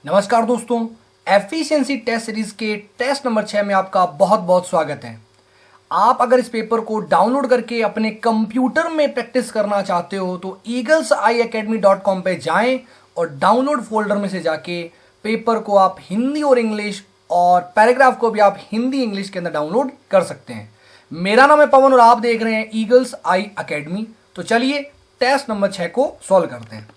नमस्कार दोस्तों, efficiency test series के टेस्ट नंबर 6 में आपका बहुत बहुत स्वागत है। आप अगर इस पेपर को डाउनलोड करके अपने कंप्यूटर में प्रैक्टिस करना चाहते हो तो eaglesaiacademy.com पे जाएं और डाउनलोड फोल्डर में से जाके पेपर को आप हिंदी और इंग्लिश और पैराग्राफ को भी आप हिंदी इंग्लिश के अंदर डाउनलोड कर सकते हैं। मेरा नाम है पवन और आप देख रहे हैं ईगल्स आई अकेडमी। तो चलिए टेस्ट नंबर 6 को सॉल्व करते हैं।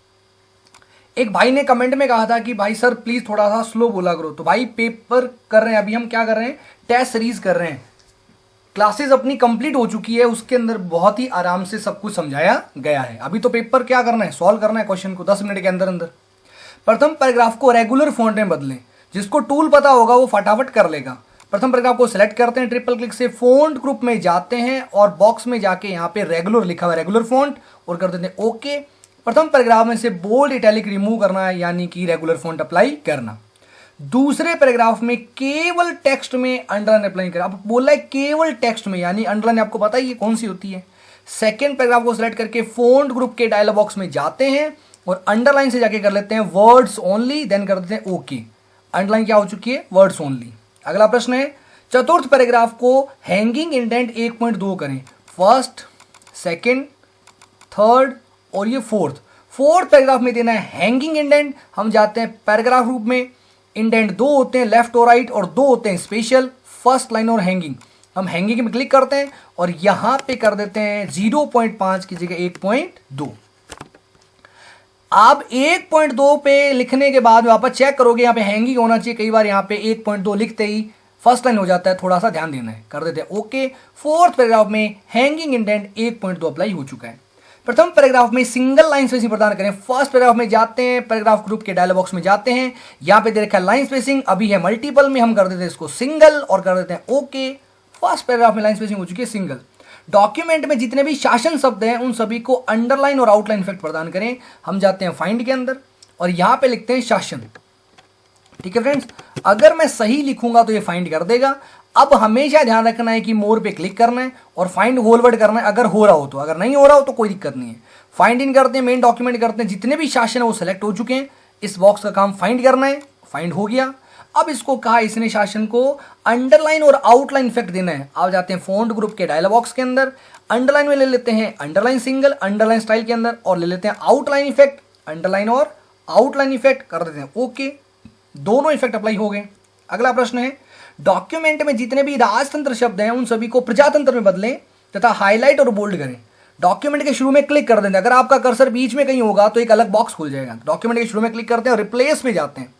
एक भाई ने कमेंट में कहा था कि भाई सर प्लीज थोड़ा सा स्लो बोला करो। तो भाई पेपर कर रहे हैं, अभी हम क्या कर रहे हैं, टेस्ट सीरीज कर रहे हैं। क्लासेस अपनी कंप्लीट हो चुकी है, उसके अंदर बहुत ही आराम से सब कुछ समझाया गया है। अभी तो पेपर क्या करना है, सॉल्व करना है क्वेश्चन को 10 मिनट के अंदर अंदर। प्रथम पैराग्राफ को रेगुलर फॉन्ट में बदलें। जिसको टूल पता होगा वो फटाफट कर लेगा। प्रथम पैराग्राफ को सिलेक्ट करते हैं, ट्रिपल क्लिक से फॉन्ट ग्रुप में जाते हैं और बॉक्स में जाके यहाँ पे रेगुलर लिखा हुआ है, रेगुलर फॉन्ट, और कर देते हैं ओके। प्रथम पैराग्राफ में से बोल्ड इटैलिक रिमूव करना है, यानी कि रेगुलर फॉन्ट अप्लाई करना। दूसरे पैराग्राफ में केवल टेक्स्ट में अंडरलाइन अप्लाई करना। अब बोला है केवल टेक्स्ट में, यानी अंडरलाइन आपको पता ही है कौन सी होती है। सेकेंड पैराग्राफ को सिलेक्ट करके फॉन्ट ग्रुप के डायलॉग बॉक्स में जाते हैं और अंडरलाइन से जाके कर लेते हैं वर्ड्स ओनली, देन कर देते हैं ओके। अंडरलाइन क्या हो चुकी है, वर्ड्स ओनली। अगला प्रश्न है, चतुर्थ पैराग्राफ को हैंगिंग इंडेंट 1.2 करें। फर्स्ट, सेकेंड, थर्ड और ये फोर्थ पैराग्राफ में देना है हैंगिंग इंडेंट। हम जाते हैं पैराग्राफ रूप में, इंडेंट 2 होते हैं लेफ्ट और राइट और 2 होते हैं स्पेशल, फर्स्ट लाइन और हैंगिंग। हम हैंगिंग में क्लिक करते हैं और यहां पे कर देते हैं 0.5 की जगह 1.2। आप 1.2 पे लिखने के बाद वापस चेक करोगे, यहाँ पे हैंगिंग होना चाहिए। कई बार यहाँ पे 1.2 लिखते ही फर्स्ट लाइन हो जाता है, थोड़ा सा ध्यान देना है। कर देते हैं ओके। फोर्थ पैराग्राफ में हैंगिंग इंडेंट 1.2 अप्लाई हो चुका है। प्रथम पैराग्राफ में सिंगल लाइन स्पेसिंग प्रदान करें। फर्स्ट पैराग्राफ में जाते हैं, पैराग्राफ ग्रुप के डायलॉग बॉक्स में जाते हैं, यहां पे दे रखा है लाइन स्पेसिंग, अभी है मल्टीपल में, हम कर देते हैं इसको सिंगल और कर देते हैं ओके। फर्स्ट पैराग्राफ में लाइन स्पेसिंग हो चुकी है सिंगल। डॉक्यूमेंट में जितने भी शासन शब्द हैं उन सभी को अंडरलाइन और आउटलाइन इफेक्ट प्रदान करें। हम जाते हैं फाइंड के अंदर और यहां पे लिखते हैं शासन। ठीक है फ्रेंड्स, अगर मैं सही लिखूंगा तो ये फाइंड कर देगा। अब हमेशा ध्यान रखना है कि मोर पे क्लिक करना है और फाइंड होल वर्ड करना है अगर हो रहा हो तो, अगर नहीं हो रहा हो तो कोई दिक्कत नहीं है। फाइंड इन करते हैं, मेन डॉक्यूमेंट करते हैं, जितने भी शासन है वो सिलेक्ट हो चुके हैं। इस बॉक्स का काम फाइंड करना है, फाइंड हो गया। अब इसको कहा इसने शासन को अंडरलाइन और आउटलाइन इफेक्ट देना है। आप जाते हैं फॉन्ट ग्रुप के डायलॉग बॉक्स के अंदर, अंडरलाइन में ले लेते हैं अंडरलाइन सिंगल, अंडरलाइन स्टाइल के अंदर, और ले लेते हैं आउटलाइन इफेक्ट, अंडरलाइन और आउटलाइन इफेक्ट, कर देते हैं ओके। दोनों इफेक्ट अप्लाई हो गए। अगला प्रश्न है, डॉक्यूमेंट में जितने भी राजतंत्र शब्द हैं उन सभी को प्रजातंत्र में बदलें तथा हाईलाइट और बोल्ड करें। डॉक्यूमेंट के शुरू में क्लिक कर देंगे। अगर आपका कर्सर बीच में कहीं होगा तो एक अलग बॉक्स खुल जाएगा। डॉक्यूमेंट के शुरू में क्लिक करते हैं और रिप्लेस में जाते हैं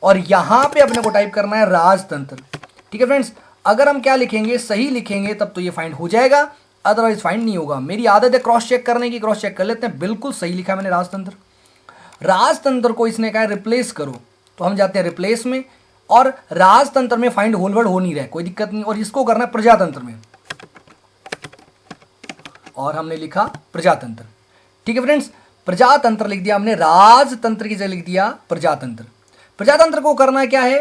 और यहां पे अपने को टाइप करना है राजतंत्र। ठीक है फ्रेंड्स, अगर हम क्या लिखेंगे, सही लिखेंगे तब तो ये फाइंड हो जाएगा, अदरवाइज फाइंड नहीं होगा। मेरी आदत है क्रॉस चेक करने की, क्रॉस चेक कर लेते हैं। बिल्कुल सही लिखा मैंने राजतंत्र। राजतंत्र को इसने कहा रिप्लेस करो, तो हम जाते हैं रिप्लेस में और राजतंत्र में फाइंड होल वर्ड हो नहीं रहा है, कोई दिक्कत नहीं। और इसको करना है प्रजातंत्र में और हमने लिखा प्रजातंत्र। ठीक है फ्रेंड्स, प्रजातंत्र लिख दिया हमने, राजतंत्र की जगह लिख दिया प्रजातंत्र। प्रजातंत्र को करना है क्या है,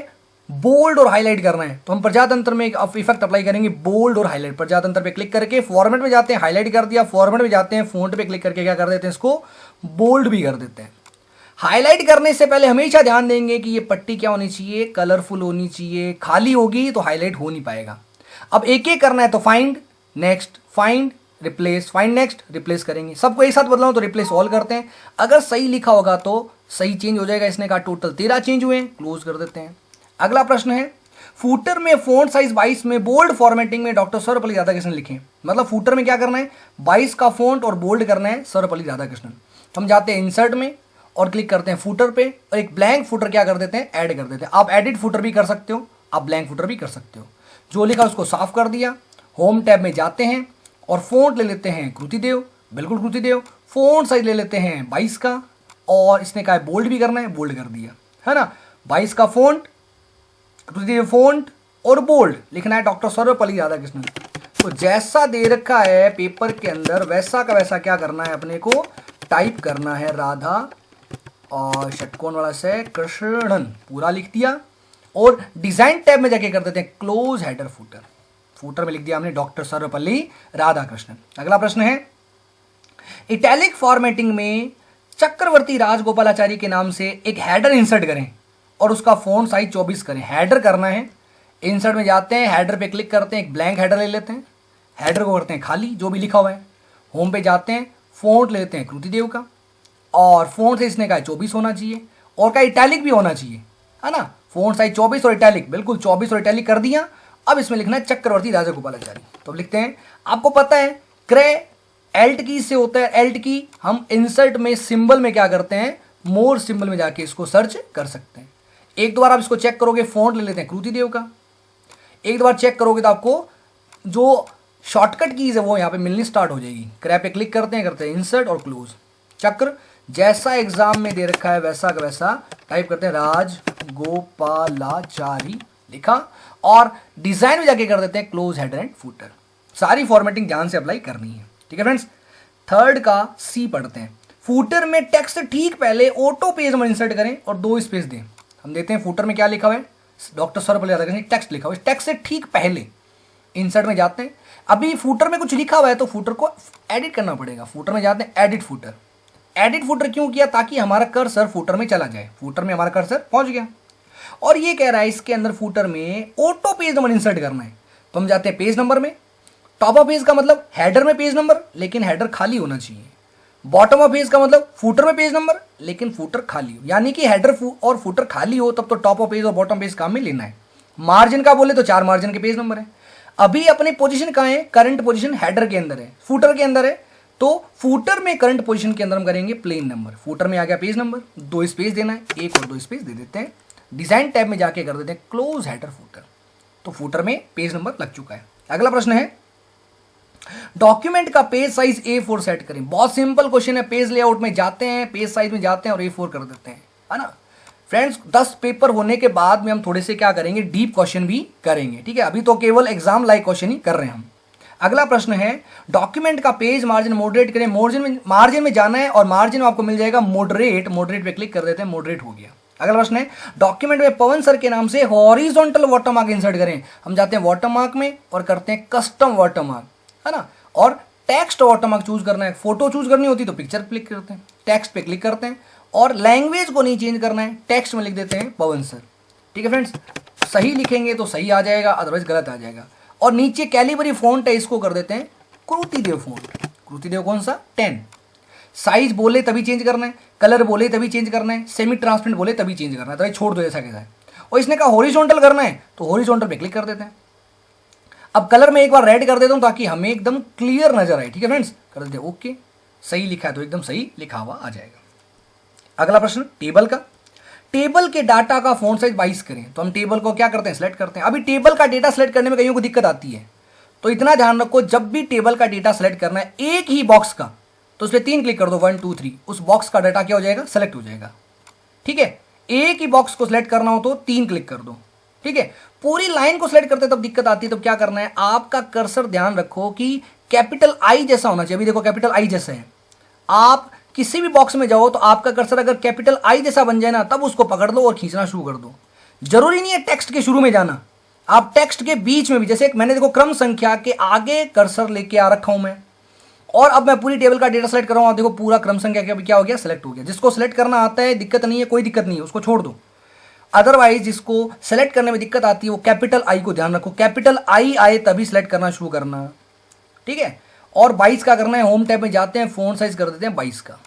बोल्ड और हाईलाइट करना है। तो हम प्रजातंत्र में एक इफेक्ट अप्लाई करेंगे, बोल्ड और हाईलाइट। प्रजातंत्र पे क्लिक करके फॉर्मेट में जाते हैं, हाईलाइट कर दिया, फॉर्मेट में जाते हैं, फॉन्ट पे क्लिक करके क्या कर देते हैं, इसको बोल्ड भी कर देते हैं। हाईलाइट करने से पहले हमेशा ध्यान देंगे कि ये पट्टी क्या होनी चाहिए, कलरफुल होनी चाहिए। खाली होगी तो हाईलाइट हो नहीं पाएगा। अब एक एक करना है तो find next, find replace, find next, replace करेंगे। सबको एक साथ बदलाओ तो रिप्लेस ऑल करते हैं। अगर सही लिखा होगा तो सही चेंज हो जाएगा। इसने कहा टोटल 13 चेंज हुए, क्लोज कर देते हैं। अगला प्रश्न है, फूटर में फॉन्ट साइज 22 में बोल्ड फॉर्मेटिंग में डॉक्टर सर्वपल्ली राधाकृष्णन लिखें। मतलब फूटर में क्या करना है, 22 का फॉन्ट और बोल्ड करना है सर्वपल्ली राधाकृष्णन। हम जाते हैं इंसर्ट में और क्लिक करते हैं फूटर पे और एक ब्लैंक फूटर क्या कर देते हैं, ऐड कर देते हैं। आप एडिट फूटर भी कर सकते हो, आप ब्लैंक फूटर भी कर सकते हो। जो लिखा उसको साफ कर दिया। होम टैब में जाते हैं और फॉन्ट ले लेते हैं कृतिदेव, बिल्कुल कृतिदेव। फॉन्ट साइज ले लेते हैं 22 का और इसने कहा बोल्ड भी करना है, बोल्ड कर दिया, है ना। 22 का फॉन्ट, कृतिदेव फॉन्ट और बोल्ड लिखना है डॉक्टर सर्वपल्ली राधाकृष्णन। तो जैसा दे रखा है पेपर के अंदर वैसा का वैसा क्या करना है, अपने को टाइप करना है, राधा और षटकोण वाला से कृष्णन पूरा लिख दिया। और डिजाइन टैब में जाके कर देते हैं क्लोज हेडर फूटर। फूटर में लिख दिया हमने डॉक्टर सर्वपल्ली राधाकृष्णन। अगला प्रश्न है, इटैलिक फॉर्मेटिंग में चक्रवर्ती राजगोपालाचारी के नाम से एक हेडर इंसर्ट करें और उसका फ़ॉन्ट साइज 24 करें। हेडर करना है, इंसर्ट में जाते हैं, हेडर पे क्लिक करते हैं, एक ब्लैंक हेडर ले लेते हैं, हेडर को करते हैं खाली जो भी लिखा हुआ है। होम पे जाते हैं, फ़ॉन्ट लेते हैं कृति देव का, और फ़ॉन्ट साइज इसने कहा 24 होना चाहिए, और का इटैलिक भी होना चाहिए, है ना। फ़ॉन्ट साइज 24 और इटैलिक, बिल्कुल 24 और इटैलिक कर दिया। अब इसमें लिखना है चक्रवर्ती राजगोपालाचारी, तो अब लिखते हैं। आपको पता है क्रे एल्ट की से होता है, एल्ट की हम इंसर्ट में सिंबल में क्या करते हैं, मोर सिंबल में जाके इसको सर्च कर सकते हैं। एक दो बार आप इसको चेक करोगे, फ़ॉन्ट ले लेते हैं कृति देव का, एक दो बार चेक करोगे तो आपको जो शॉर्टकट कीज है वो यहाँ पे मिलनी स्टार्ट हो जाएगी। क्रैप पे क्लिक करते हैं इंसर्ट और क्लोज। चक्र जैसा एग्जाम में दे रखा है वैसा का वैसा टाइप करते हैं, राजगोपालाचारी लिखा, और डिजाइन में जाके कर देते हैं क्लोज हेडर एंड फुटर। सारी फॉर्मेटिंग ध्यान से अप्लाई करनी है, ठीक है फ्रेंड्स। थर्ड का सी पढ़ते हैं। फुटर में टेक्स्ट ठीक पहले ऑटो पेज में इंसर्ट करें और 2 स्पेस दें। हम देते हैं फुटर में क्या लिखा हुआ है, डॉक्टर सर्वपल्ली टेक्स्ट लिखा हुआ है, टेक्स्ट से ठीक पहले इंसर्ट में जाते हैं। अभी फुटर में कुछ लिखा हुआ है तो फुटर को एडिट करना पड़ेगा। फुटर में जाते हैं, एडिट फुटर। एडिट फुटर क्यों किया, ताकि हमारा कर्सर फुटर में चला जाए, फुटर में हमारा कर्सर पहुंच गया। और ये कह रहा है इसके अंदर फुटर में ऑटो पेज नंबर इंसर्ट करना है, तो हम जाते हैं पेज नंबर में। टॉप ऑफ पेज का मतलब हेडर में पेज नंबर, लेकिन हेडर खाली होना चाहिए। बॉटम ऑफ पेज का मतलब फुटर में पेज नंबर, लेकिन फुटर खाली हो, यानी कि हेडर और फुटर खाली हो तब तो टॉप ऑफ पेज और बॉटम पेज काम में लेना है। मार्जिन का बोले तो 4 मार्जिन के पेज नंबर है। अभी अपने पोजीशन कहाँ है, करंट पोजीशन हेडर के अंदर है, फुटर के अंदर है, तो फुटर में करंट पोजीशन के अंदर हम करेंगे प्लेन नंबर। फुटर में आ गया पेज नंबर, 2 स्पेस देना है, एक और 2 स्पेस दे देते हैं। डिजाइन टैब में जाके कर देते हैं क्लोज हेडर फुटर, तो फुटर में पेज नंबर लग चुका है। अगला प्रश्न है, डॉक्यूमेंट का पेज साइज A4 सेट करें। बहुत सिंपल क्वेश्चन है। पेज लेआउट में जाते हैं, पेज साइज में जाते हैं और A4 कर देते हैं, है ना फ्रेंड्स। 10 पेपर होने के बाद में हम थोड़े से क्या करेंगे, डीप क्वेश्चन भी करेंगे, ठीक है। अभी तो केवल एग्जाम लाइक क्वेश्चन ही कर रहे हैं हम। अगला प्रश्न है, डॉक्यूमेंट का पेज मार्जिन मॉडरेट करें। मार्जिन में जाना है और मार्जिन में आपको मिल जाएगा मॉडरेट, मॉडरेट पे क्लिक कर देते हैं, मॉडरेट हो गया। अगला प्रश्न है, डॉक्यूमेंट में पवन सर के नाम से हॉरिजॉन्टल वाटरमार्क इंसर्ट करें। हम जाते हैं वाटरमार्क में और करते हैं कस्टम वाटरमार्क, है ना। और टेक्स्ट वाटरमार्क चूज करना है, फोटो चूज करनी होती तो पिक्चर क्लिक करते हैं, टेक्स्ट पे क्लिक करते हैं, और लैंग्वेज को नहीं चेंज करना है, टेक्स्ट में लिख देते हैं पवन सर, ठीक है फ्रेंड्स। सही लिखेंगे तो सही आ जाएगा, अदरवाइज गलत आ जाएगा। और नीचे कैलिबरी फॉन्ट है, इसको कर देते हैं कृतिदेव फॉन्ट। कृतिदेव कौन सा, 10। साइज बोले तभी चेंज करना है, कलर बोले तभी चेंज करना है, सेमी ट्रांसपेरेंट बोले तभी चेंज करना है, तो छोड़ दो जैसा कैसा है। और इसने कहा हॉरिजॉन्टल करना है तो हॉरिजॉन्टल पे क्लिक कर देते हैं। अब कलर में एक बार रेड कर देता हूं ताकि हमें एकदम क्लियर नजर आए, ठीक है फ्रेंड्स। कर देते हैं ओके, सही लिखा है तो एकदम सही लिखा हुआ आ जाएगा। अगला प्रश्न, टेबल का। टेबल के डाटा का फॉन्ट साइज 22 करें, तो हम टेबल को क्या करते हैं, सिलेक्ट करते हैं। अभी टेबल का डेटा सेलेक्ट करने में कईयों को दिक्कत आती है, तो इतना ध्यान रखो, जब भी टेबल का डेटा सेलेक्ट करना है एक ही बॉक्स का, तो उस पर 3 क्लिक कर दो, 1 2 3, उस बॉक्स का डाटा क्या हो जाएगा, सेलेक्ट हो जाएगा, ठीक है। एक ही बॉक्स को सिलेक्ट करना हो तो 3 क्लिक कर दो, ठीक है। पूरी लाइन को सिलेक्ट करते तब दिक्कत आती है, तो क्या करना है, आपका कर्सर ध्यान रखो कि कैपिटल आई जैसा होना चाहिए। अभी देखो कैपिटल आई जैसा है, आप किसी भी बॉक्स में जाओ तो आपका कर्सर अगर कैपिटल आई जैसा बन जाए ना, तब उसको पकड़ लो और खींचना शुरू कर दो। जरूरी नहीं है टेक्स्ट के शुरू में जाना, आप टेक्स्ट के बीच में भी, जैसे मैंने देखो क्रम संख्या के आगे कर्सर लेके आ रखा हूं मैं, और अब मैं पूरी टेबल का डेटा सेलेक्ट कर रहा हूं, देखो पूरा क्रम संख्या क्या हो गया, सेलेक्ट हो गया। जिसको सेलेक्ट करना आता है दिक्कत नहीं है, कोई दिक्कत नहीं है, उसको छोड़ दो। अदरवाइज जिसको सेलेक्ट करने में दिक्कत आती है वो कैपिटल आई को ध्यान रखो, कैपिटल आई आए तभी सेलेक्ट करना शुरू करना, ठीक है। और 22 का करना है, होम टैब में जाते हैं, फोन साइज कर देते हैं 22 का।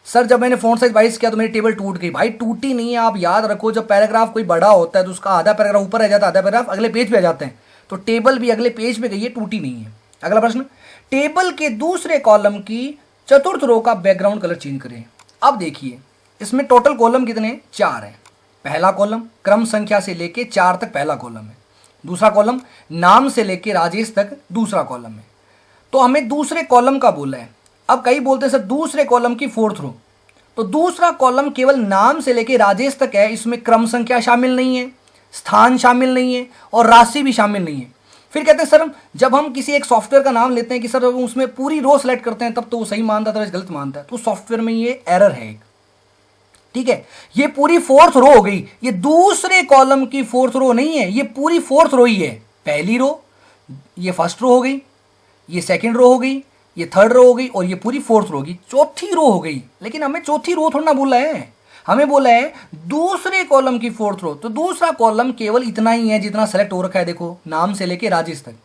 सर जब मैंने फोन साइज 22 किया तो मेरी टेबल टूट गई। भाई टूटी नहीं है, आप याद रखो, जब पैराग्राफ कोई बड़ा होता है तो उसका आधा पैराग्राफ ऊपर रह जाता है, आधा पैराग्राफ अगले पेज पे आ जाते हैं, तो टेबल भी अगले पेज पे गई है, टूटी नहीं है। अगला प्रश्न, टेबल के दूसरे कॉलम की चतुर्थ रो का बैकग्राउंड कलर चेंज करें। अब देखिए इसमें टोटल कॉलम कितने, 4 है। पहला कॉलम क्रम संख्या से लेके 4 तक पहला कॉलम है, दूसरा कॉलम नाम से लेके राजेश तक दूसरा कॉलम है। तो हमें दूसरे कॉलम का बोला है। अब कई बोलते हैं सर दूसरे कॉलम की 4th रो, तो दूसरा कॉलम केवल नाम से लेके राजेश तक है, इसमें क्रम संख्या शामिल नहीं है, स्थान शामिल नहीं है और राशि भी शामिल नहीं है। फिर कहते हैं सर जब हम किसी एक सॉफ्टवेयर का नाम लेते हैं कि सर उसमें पूरी रो सेलेक्ट करते हैं तब तो वो सही मानता है, गलत मानता है, तो सॉफ्टवेयर में ये एरर है एक, ठीक है। ये पूरी 4th रो हो गई, ये दूसरे कॉलम की 4th रो नहीं है, ये पूरी 4th रो ही है। पहली रो, ये 1st रो हो गई, ये 2nd रो हो गई, ये 3rd रो हो गई और ये पूरी 4th रो होगी, चौथी रो हो गई। लेकिन हमें चौथी रो थोड़ा ना बोला है, हमें बोला है दूसरे कॉलम की फोर्थ रो, तो दूसरा कॉलम केवल इतना ही है जितना सेलेक्ट हो रखा है, देखो नाम से लेके राजेश तक।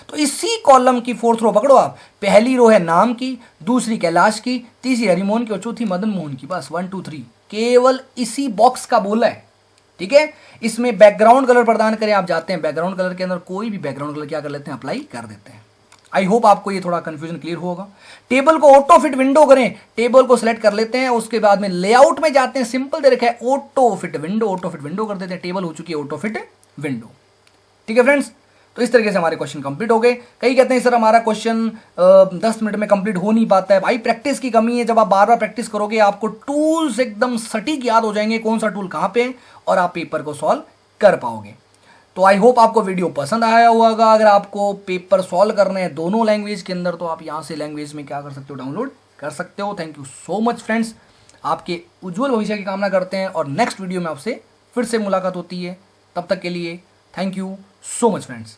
तो इसी कॉलम की फोर्थ रो पकड़ो आप, पहली रो है नाम की, दूसरी कैलाश की, तीसरी हरिमोहन की और चौथी मदन मोहन की। बस 1 2 3 केवल इसी बॉक्स का बोला है। ठीक है, इसमें बैकग्राउंड कलर प्रदान करें, आप जाते हैं बैकग्राउंड कलर के अंदर, कोई भी बैकग्राउंड कलर क्या कर लेते हैं, अप्लाई कर देते हैं। आई होप आपको ये थोड़ा कंफ्यूजन क्लियर होगा। टेबल को ऑटो फिट विंडो करें, टेबल को सिलेक्ट कर लेते हैं, उसके बाद में लेआउट में जाते हैं, सिंपल दे रखा है auto fit window, auto fit window कर देते हैं, टेबल हो चुकी है ऑटो फिट विंडो। ठीक है फ्रेंड्स, तो इस तरीके से हमारे क्वेश्चन कंप्लीट हो गए। कई कहते हैं सर हमारा क्वेश्चन 10 मिनट में कंप्लीट हो नहीं पाता है। भाई प्रैक्टिस की कमी है, जब आप बार बार प्रैक्टिस करोगे आपको टूल्स एकदम सटीक याद हो जाएंगे, कौन सा टूल कहां पे है, और आप पेपर को सॉल्व कर पाओगे। तो आई होप आपको वीडियो पसंद आया होगा। अगर आपको पेपर सॉल्व करने हैं दोनों लैंग्वेज के अंदर, तो आप यहां से लैंग्वेज में क्या कर सकते हो, डाउनलोड कर सकते हो। Thank you so much friends, आपके उज्जवल भविष्य की कामना करते हैं, और नेक्स्ट वीडियो में आपसे फिर से मुलाकात होती है। तब तक के लिए thank you so much friends.